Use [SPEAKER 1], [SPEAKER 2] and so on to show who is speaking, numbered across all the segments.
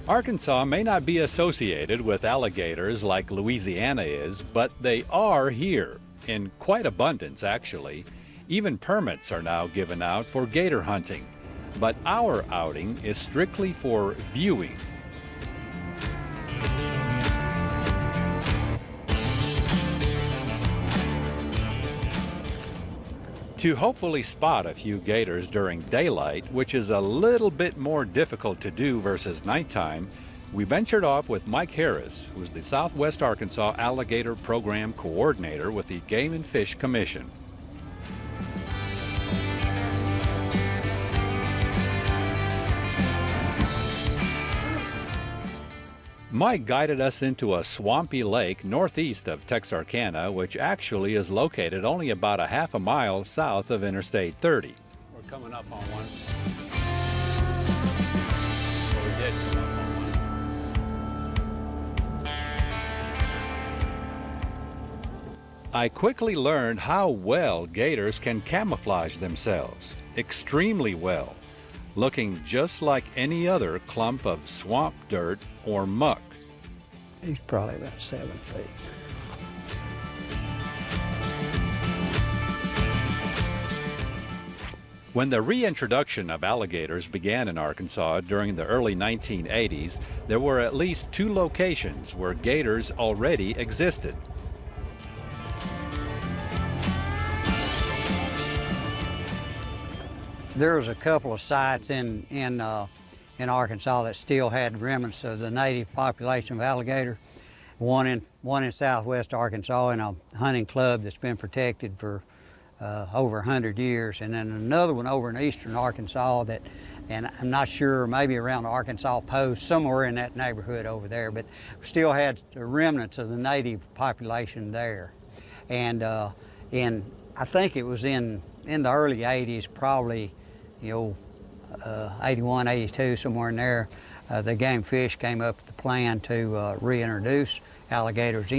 [SPEAKER 1] Arkansas may not be associated with alligators like Louisiana is, but they are here, in quite abundance actually. Even permits are now given out for gator hunting. But our outing is strictly for viewing. To hopefully spot a few gators during daylight, which is a little bit more difficult to do versus nighttime, we ventured off with Mike Harris, who's the Southwest Arkansas Alligator Program Coordinator with the Game and Fish Commission. Mike guided us into a swampy lake northeast of Texarkana, which actually is located only about a half a mile south of Interstate 30. We're coming up on one. Or we did come up on one. I quickly learned how well gators can camouflage themselves, extremely well, looking just like any other clump of swamp dirt or muck.
[SPEAKER 2] He's probably about 7 feet.
[SPEAKER 1] When the reintroduction of alligators began in Arkansas during the early 1980s, there were at least 2 locations where gators already existed.
[SPEAKER 2] There was a couple of sites in Arkansas that still had remnants of the native population of alligator. One in southwest Arkansas in a hunting club that's been protected for over 100 years, and then another one over in eastern Arkansas that, and I'm not sure, maybe around the Arkansas Post, somewhere in that neighborhood over there, but we still had the remnants of the native population there. And I think it was in the early 80s, probably, 81, 82, somewhere in there, the Game Fish came up with the plan to reintroduce alligators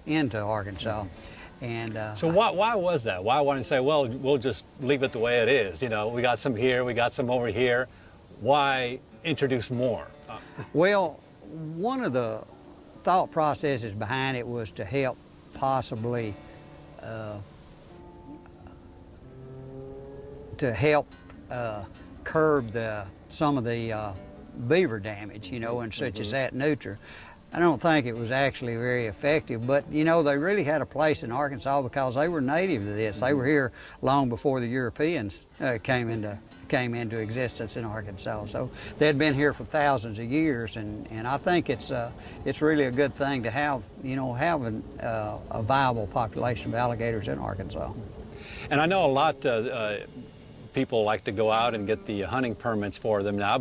[SPEAKER 2] into Arkansas. And
[SPEAKER 1] so why was that? Why wanted to say, well, we'll just leave it the way it is? We got some here, we got some over here. Why introduce more?
[SPEAKER 2] Well, one of the thought processes behind it was to help possibly curb some of the beaver damage, and such as that nature. I don't think it was actually very effective, but they really had a place in Arkansas because they were native to this. They were here long before the Europeans came into existence in Arkansas. So they'd been here for thousands of years, and I think it's really a good thing to have a viable population of alligators in Arkansas.
[SPEAKER 1] And I know a lot people like to go out and get the hunting permits for them now,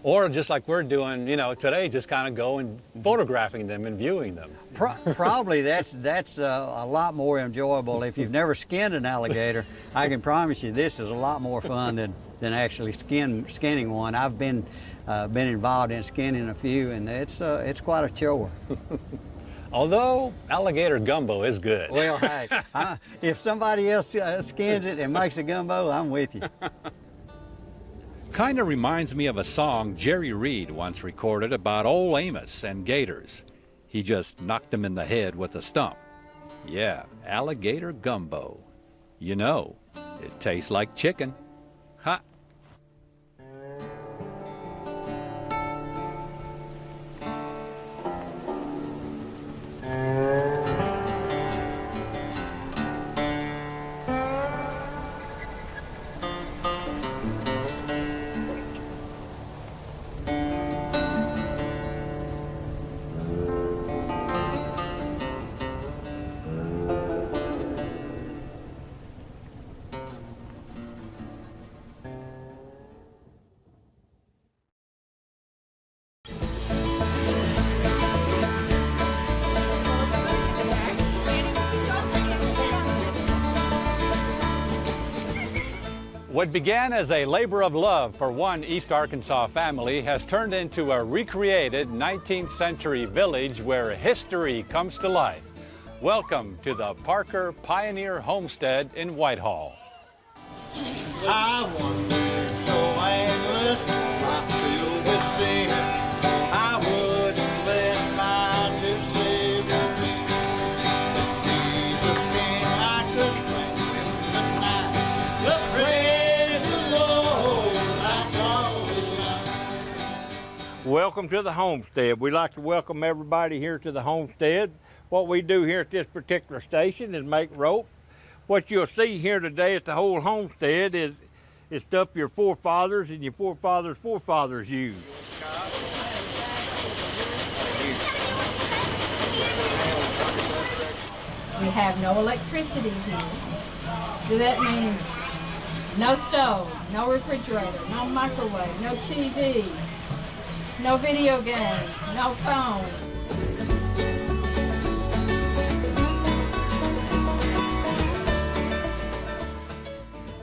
[SPEAKER 1] or just like we're doing, today, just kind of go and photographing them and viewing them.
[SPEAKER 2] Probably that's a lot more enjoyable. If you've never skinned an alligator, I can promise you this is a lot more fun than actually skinning one. I've been involved in skinning a few, and it's quite a chore.
[SPEAKER 1] Although alligator gumbo is good.
[SPEAKER 2] Well, hey, if somebody else skins it and makes a gumbo, I'm with you.
[SPEAKER 1] Kind of reminds me of a song Jerry Reed once recorded about old Amos and gators. He just knocked them in the head with a stump. Yeah, alligator gumbo. It tastes like chicken. Ha! What began as a labor of love for one East Arkansas family has turned into a recreated 19th century village where history comes to life. Welcome to the Parker Pioneer Homestead in Whitehall.
[SPEAKER 3] I wonder so aimless, I feel with sin. I welcome to the homestead. We like to welcome everybody here to the homestead. What we do here at this particular station is make rope. What you'll see here today at the whole homestead is stuff your forefathers and your forefathers' forefathers used.
[SPEAKER 4] We have no electricity here. So that means no stove, no refrigerator, no microwave, no TV, no video games, no phone.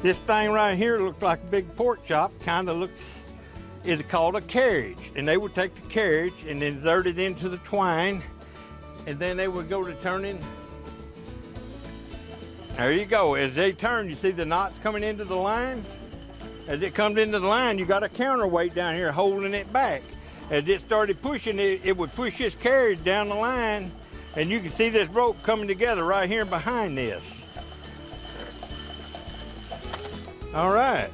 [SPEAKER 3] This thing right here looks like a big pork chop, kind of looks, is called a carriage. And they would take the carriage and insert it into the twine, and then they would go to turning. There you go. As they turn, you see the knots coming into the line? As it comes into the line, you got a counterweight down here holding it back. As it started pushing it, it would push this carriage down the line, and you can see this rope coming together right here behind this. All right.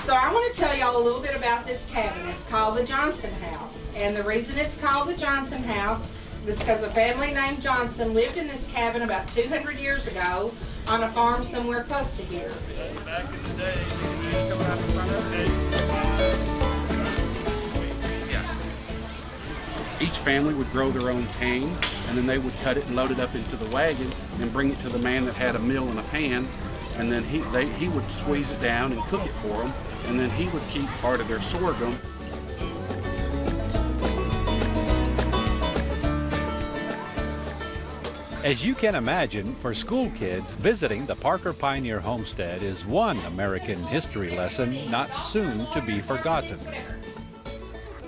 [SPEAKER 5] So I want to tell y'all a little bit about this cabin. It's called the Johnson House. And the reason it's called the Johnson House is because a family named Johnson lived in this cabin about 200 years ago on a farm somewhere close to here.
[SPEAKER 3] Back in the day, you come out in front of it.
[SPEAKER 6] Each family would grow their own cane, and then they would cut it and load it up into the wagon and bring it to the man that had a mill and a pan, and then he would squeeze it down and cook it for them, and then he would keep part of their sorghum.
[SPEAKER 1] As you can imagine, for school kids, visiting the Parker Pioneer Homestead is one American history lesson not soon to be forgotten.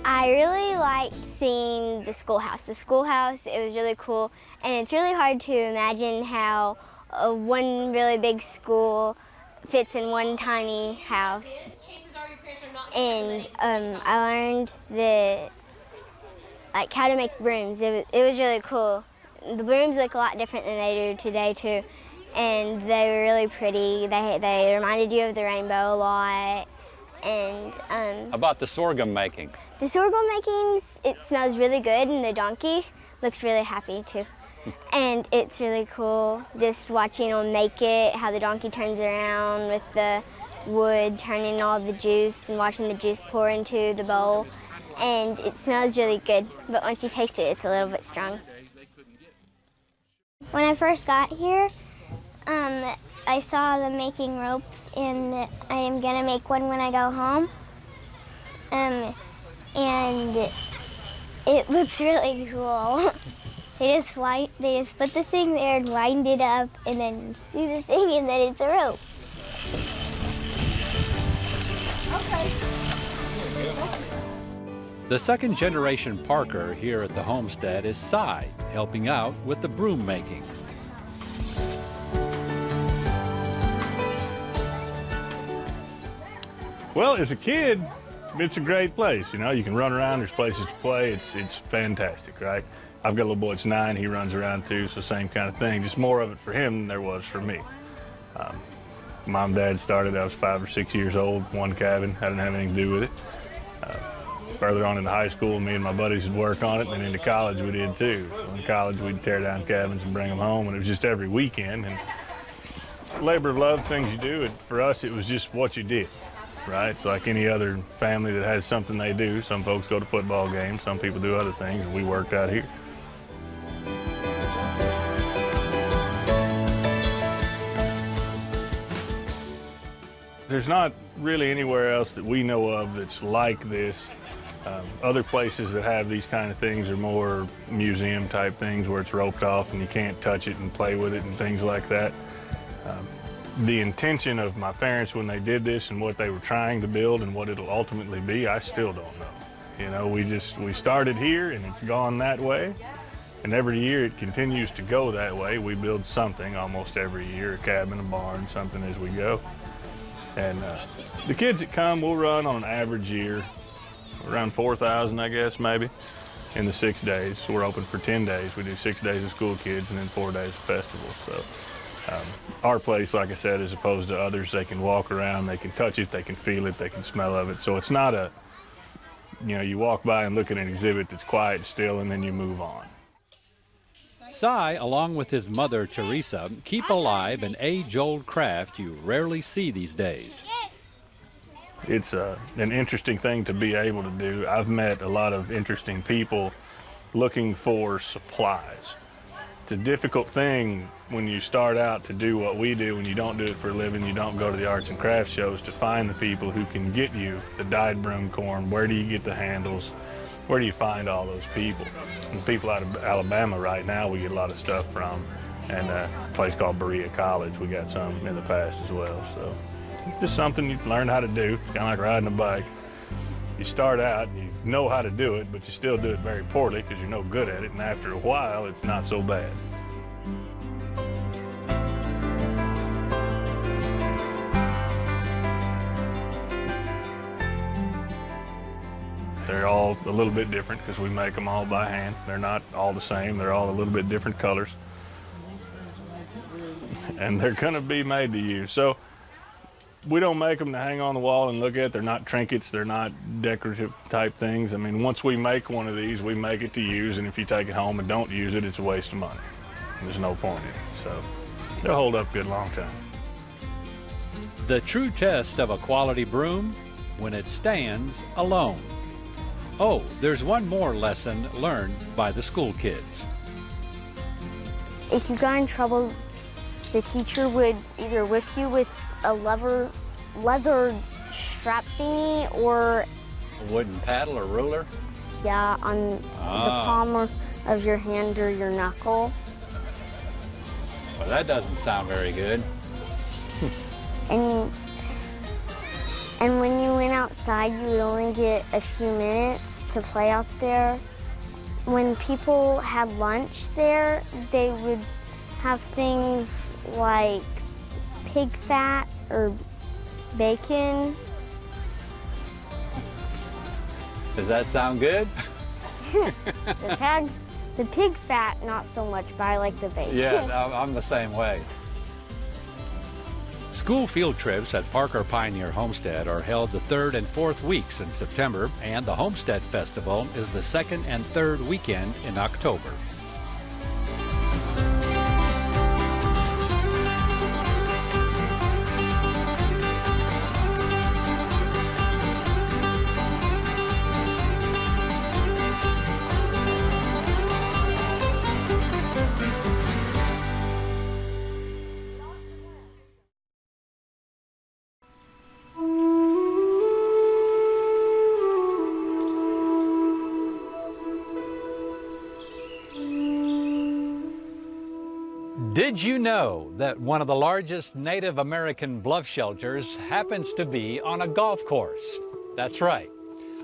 [SPEAKER 7] I really liked seeing the schoolhouse. The schoolhouse, it was really cool, and it's really hard to imagine how one really big school fits in one tiny house. And I learned how to make brooms. It was really cool. The brooms look a lot different than they do today too, and they were really pretty. They reminded you of the rainbow a lot. And
[SPEAKER 1] About the sorghum making.
[SPEAKER 7] the sorghum makings, it smells really good, and the donkey looks really happy too. And it's really cool just watching them make it, how the donkey turns around with the wood, turning all the juice and watching the juice pour into the bowl. And it smells really good, but once you taste it, it's a little bit strong.
[SPEAKER 8] When I first got here, I saw them making ropes, and I am gonna make one when I go home. And it looks really cool. They just put the thing there and wind it up, and then see the thing, and then it's a rope.
[SPEAKER 5] Okay.
[SPEAKER 1] The second generation Parker here at the homestead is Cy, helping out with the broom making.
[SPEAKER 9] Well, as a kid, it's a great place. You know, you can run around, there's places to play. It's fantastic, right? I've got a little boy that's 9, he runs around too, so same kind of thing. Just more of it for him than there was for me. Mom and Dad started, I was 5 or 6 years old, one cabin, I didn't have anything to do with it. Further on into high school, me and my buddies would work on it, and then into college we did too. So in college we'd tear down cabins and bring them home, and it was just every weekend. And labor of love, things you do, for us it was just what you did. Right? It's like any other family that has something they do. Some folks go to football games, some people do other things, and we worked out here. There's not really anywhere else that we know of that's like this. Other places that have these kind of things are more museum type things where it's roped off and you can't touch it and play with it and things like that. The intention of my parents when they did this and what they were trying to build and what it'll ultimately be, I still don't know. You know, we started here and it's gone that way. And every year it continues to go that way. We build something almost every year, a cabin, a barn, something as we go. And the kids that come, we'll run on an average year, around 4,000, I guess, maybe, in the 6 days. So we're open for 10 days. We do 6 days of school kids and then 4 days of festival. So Our place, like I said, as opposed to others, they can walk around, they can touch it, they can feel it, they can smell of it. So it's not a, you know, you walk by and look at an exhibit that's quiet and still and then you move on.
[SPEAKER 1] Cy, along with his mother, Teresa, keep alive an age-old craft you rarely see these days.
[SPEAKER 9] It's an interesting thing to be able to do. I've met a lot of interesting people looking for supplies. It's a difficult thing when you start out to do what we do, when you don't do it for a living, you don't go to the arts and crafts shows, to find the people who can get you the dyed broom corn. Where do you get the handles? Where do you find all those people? And people out of Alabama right now we get a lot of stuff from, and a place called Berea College, we got some in the past as well. So it's just something you learn how to do, kind of like riding a bike. You start out, you know how to do it, but you still do it very poorly because you're no good at it, and after a while, it's not so bad. They're all a little bit different because we make them all by hand. They're not all the same. They're all a little bit different colors. And they're going to be made to use. So we don't make them to hang on the wall and look at. They're not trinkets. They're not decorative type things. I mean, once we make one of these, we make it to use, and if you take it home and don't use it, it's a waste of money. There's no point in it. So they'll hold up good long time.
[SPEAKER 1] The true test of a quality broom, when it stands alone. Oh, there's one more lesson learned by the school kids.
[SPEAKER 7] If you got in trouble, the teacher would either whip you with a leather strap thingy, or
[SPEAKER 1] A wooden paddle or ruler?
[SPEAKER 7] yeah, on the palm of your hand or your knuckle.
[SPEAKER 1] Well, that doesn't sound very good.
[SPEAKER 7] And when you went outside, you would only get a few minutes to play out there. When people had lunch there, they would have things like pig fat or bacon.
[SPEAKER 1] Does that sound good?
[SPEAKER 7] The pig fat, not so much, but I like the bacon.
[SPEAKER 1] Yeah, I'm the same way. School field trips at Parker Pioneer Homestead are held the 3rd and 4th weeks in September, and the Homestead Festival is the 2nd and 3rd weekend in October. Did you know that one of the largest Native American bluff shelters happens to be on a golf course? That's right,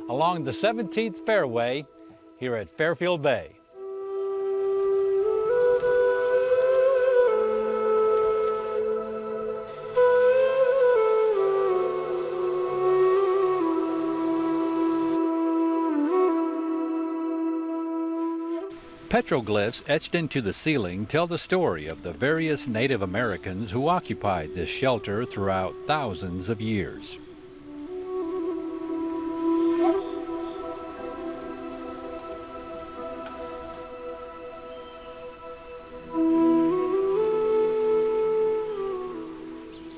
[SPEAKER 1] along the 17th fairway here at Fairfield Bay. Petroglyphs etched into the ceiling tell the story of the various Native Americans who occupied this shelter throughout thousands of years.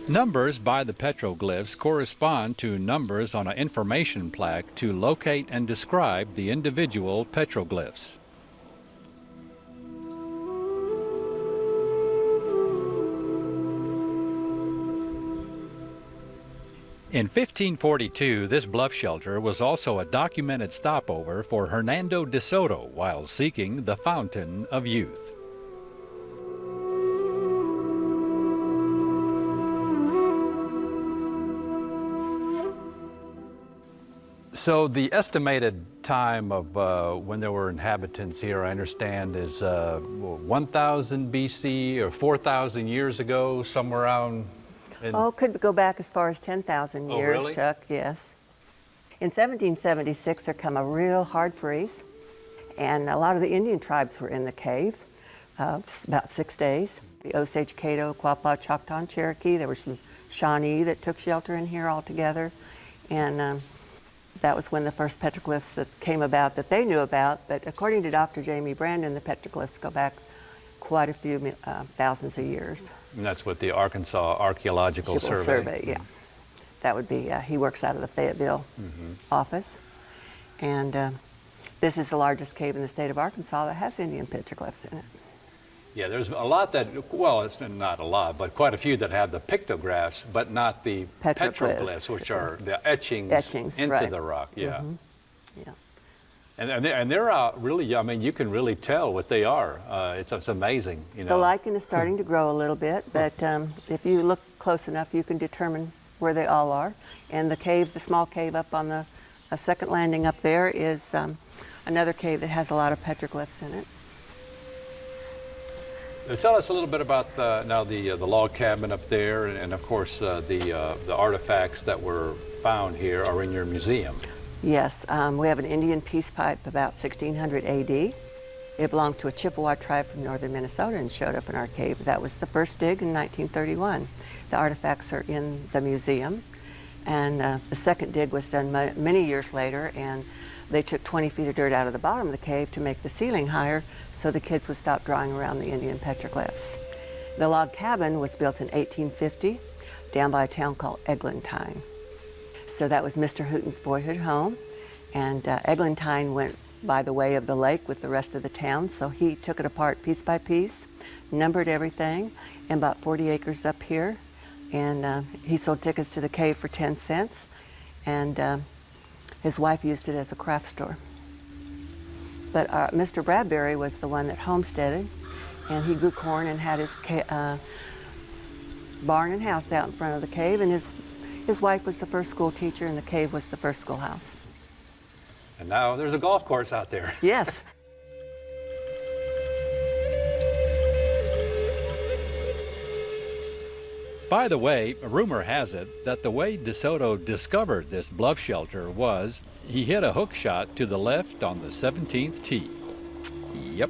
[SPEAKER 1] Numbers by the petroglyphs correspond to numbers on an information plaque to locate and describe the individual petroglyphs. In 1542, this bluff shelter was also a documented stopover for Hernando de Soto while seeking the Fountain of Youth. So the estimated time of when there were inhabitants here, I understand, is 1000 BC or 4,000 years ago, somewhere around.
[SPEAKER 10] Oh, could go back as far as 10,000 years,
[SPEAKER 1] really?
[SPEAKER 10] Chuck, yes. In 1776, there came a real hard freeze, and a lot of the Indian tribes were in the cave about 6 days The Osage, Caddo, Quapaw, Choctaw, and Cherokee. There were some Shawnee that took shelter in here altogether. And that was when the first petroglyphs that came about that they knew about. But according to Dr. Jamie Brandon, the petroglyphs go back quite a few thousands of years.
[SPEAKER 1] And that's what the Arkansas Archaeological Survey.
[SPEAKER 10] Yeah. That would be, he works out of the Fayetteville office. And this is the largest cave in the state of Arkansas that has Indian petroglyphs in it.
[SPEAKER 1] Yeah, there's a lot that, well, it's not a lot, but quite a few that have the pictographs, but not the petroglyphs, which are the etchings into the rock. Yeah.
[SPEAKER 10] Yeah.
[SPEAKER 1] And they're really, I mean, you can really tell what they are. It's amazing, you know.
[SPEAKER 10] The lichen is starting to grow a little bit, but if you look close enough, you can determine where they all are. And the cave, the small cave up on the second landing up there is another cave that has a lot of petroglyphs in it.
[SPEAKER 1] Tell us a little bit about the log cabin up there, and of course the artifacts that were found here are in your museum.
[SPEAKER 10] Yes, we have an Indian peace pipe about 1600 AD. It belonged to a Chippewa tribe from northern Minnesota and showed up in our cave. That was the first dig in 1931. The artifacts are in the museum, and the second dig was done many years later, and they took 20 feet of dirt out of the bottom of the cave to make the ceiling higher so the kids would stop drawing around the Indian petroglyphs. The log cabin was built in 1850 down by a town called Eglantine. So that was Mr. Hooten's boyhood home, and Eglantine went by the way of the lake with the rest of the town, so he took it apart piece by piece, numbered everything, and bought 40 acres up here, and he sold tickets to the cave for 10 cents, and his wife used it as a craft store. But Mr. Bradbury was the one that homesteaded, and he grew corn and had his barn and house out in front of the cave, and his wife was the first school teacher, and the cave was the first schoolhouse.
[SPEAKER 1] And now there's a golf course out there.
[SPEAKER 10] Yes.
[SPEAKER 1] By the way, rumor has it that the way DeSoto discovered this bluff shelter was he hit a hook shot to the left on the 17th tee. Yep.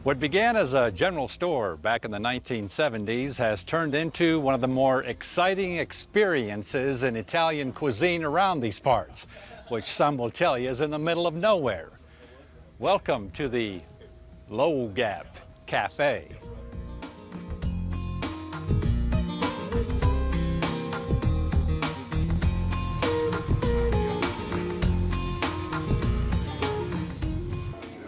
[SPEAKER 1] What began as a general store back in the 1970s has turned into one of the more exciting experiences in Italian cuisine around these parts, which some will tell you is in the middle of nowhere. Welcome to the Gap Café.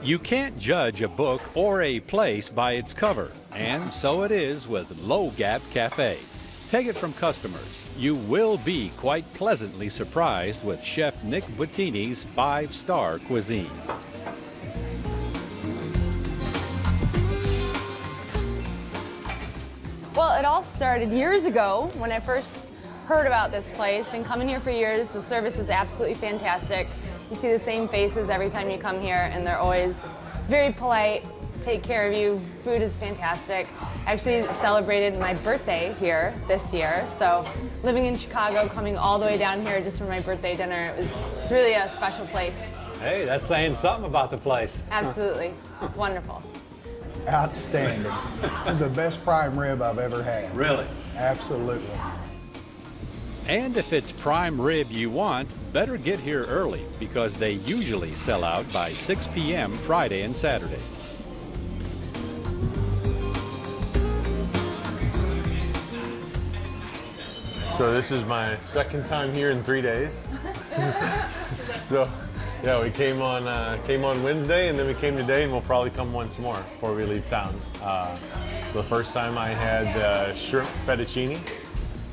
[SPEAKER 1] You can't judge a book or a place by its cover, and so it is with Gap Café. Take it from customers. You will be quite pleasantly surprised with Chef Nick Bottini's 5-star cuisine.
[SPEAKER 11] Well, it all started years ago when I first heard about this place. Been coming here for years. The service is absolutely fantastic. You see the same faces every time you come here, and they're always very polite, take care of you. Food is fantastic. Actually celebrated my birthday here this year, so living in Chicago, coming all the way down here just for my birthday dinner, it's really a special place.
[SPEAKER 1] Hey, that's saying something about the place.
[SPEAKER 11] Absolutely. It's wonderful.
[SPEAKER 12] Outstanding. It was the best prime rib I've ever had.
[SPEAKER 1] Really?
[SPEAKER 12] Absolutely.
[SPEAKER 1] And if it's prime rib you want, better get here early because they usually sell out by 6 p.m. Friday and Saturdays.
[SPEAKER 13] So this is my second time here in 3 days. So yeah, we came on Wednesday, and then we came today, and we'll probably come once more before we leave town. The first time I had shrimp fettuccine,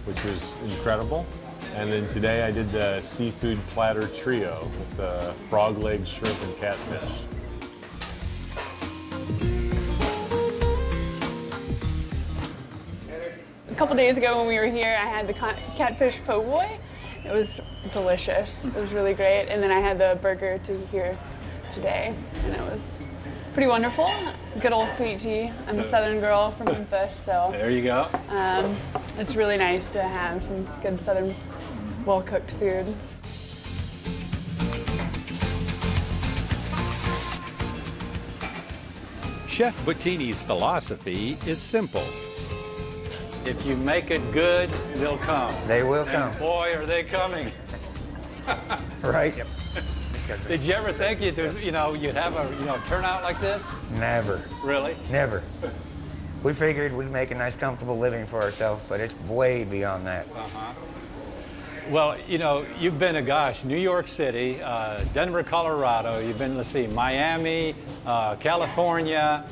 [SPEAKER 13] which was incredible. And then today I did the seafood platter trio with the frog legs, shrimp, and catfish.
[SPEAKER 14] A couple days ago when we were here, I had the catfish po' boy. It was delicious. It was really great. And then I had the burger here today, and it was Pretty wonderful. Good old sweet tea. I'm a Southern girl from Memphis, so
[SPEAKER 1] There you go.
[SPEAKER 14] it's really nice to have some good Southern, well-cooked food.
[SPEAKER 1] Chef Bottini's philosophy is simple. If you make it good, they'll come.
[SPEAKER 15] They will come.
[SPEAKER 1] And boy, are they coming.
[SPEAKER 15] Right?
[SPEAKER 1] Did you ever think you'd have a turnout like this?
[SPEAKER 15] Never.
[SPEAKER 1] Really?
[SPEAKER 15] Never. We figured we'd make a nice, comfortable living for ourselves, but it's way beyond that.
[SPEAKER 1] Well, you've been to, New York City, Denver, Colorado. You've been, let's see, Miami, California,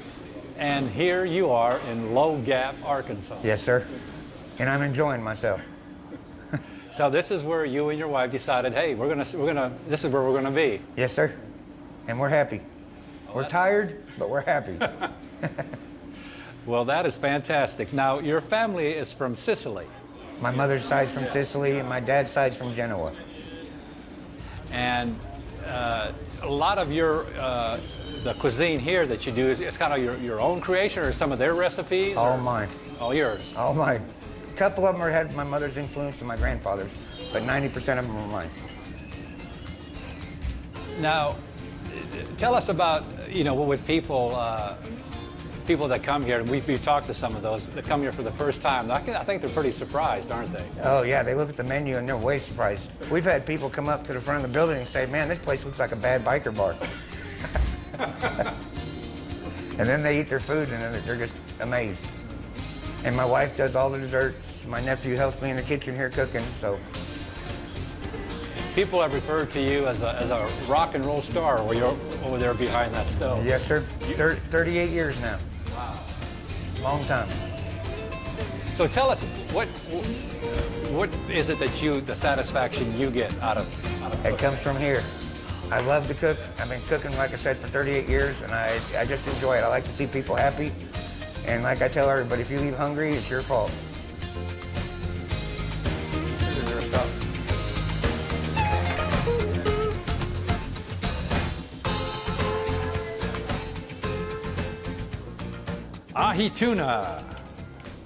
[SPEAKER 1] and here you are in Low Gap, Arkansas.
[SPEAKER 15] Yes, sir. And I'm enjoying myself.
[SPEAKER 1] So this is where you and your wife decided, hey, this is where we're gonna be.
[SPEAKER 15] Yes, sir. And we're happy. We're tired, but we're happy.
[SPEAKER 1] Well, that is fantastic. Now, your family is from Sicily.
[SPEAKER 15] My mother's side's from Sicily, and my dad's side's from Genoa.
[SPEAKER 1] And a lot of the cuisine here that you do, it's kind of your own creation, or some of their recipes?
[SPEAKER 15] All mine.
[SPEAKER 1] All yours?
[SPEAKER 15] All mine. A couple of them had my mother's influence and my grandfather's, but 90% of them are mine.
[SPEAKER 1] Now, tell us about, with people that come here, and we've talked to some of those that come here for the first time. I think they're pretty surprised, aren't they?
[SPEAKER 15] Oh yeah, they look at the menu and they're way surprised. We've had people come up to the front of the building and say, man, this place looks like a bad biker bar. And then they eat their food and they're just amazed. And my wife does all the desserts. My nephew helps me in the kitchen here cooking, so.
[SPEAKER 1] People have referred to you as a rock and roll star when you're over there behind that stove.
[SPEAKER 15] Yes, sir. 38 years now.
[SPEAKER 1] Wow.
[SPEAKER 15] Long time.
[SPEAKER 1] So tell us, what is it that the satisfaction you get out of cooking?
[SPEAKER 15] It comes from here. I love to cook. I've been cooking, like I said, for 38 years, and I just enjoy it. I like to see people happy. And like I tell everybody, if you leave hungry, it's your fault.
[SPEAKER 1] Ahi tuna.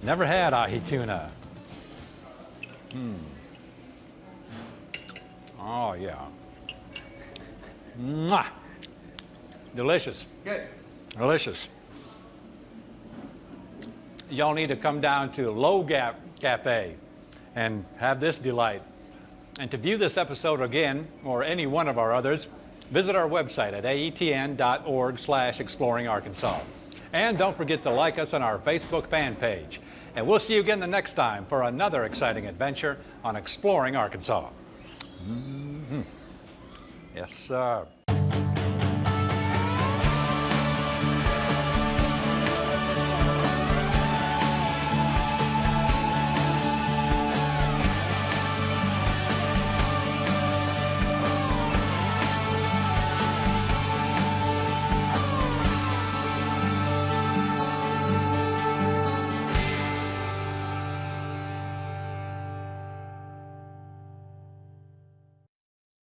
[SPEAKER 1] Never had ahi tuna. Oh, yeah. Mwah. Delicious.
[SPEAKER 15] Good.
[SPEAKER 1] Delicious. Y'all need to come down to Low Gap Café and have this delight. And to view this episode again, or any one of our others, visit our website at aetn.org/exploringarkansas. And don't forget to like us on our Facebook fan page. And we'll see you again the next time for another exciting adventure on Exploring Arkansas. Yes, sir.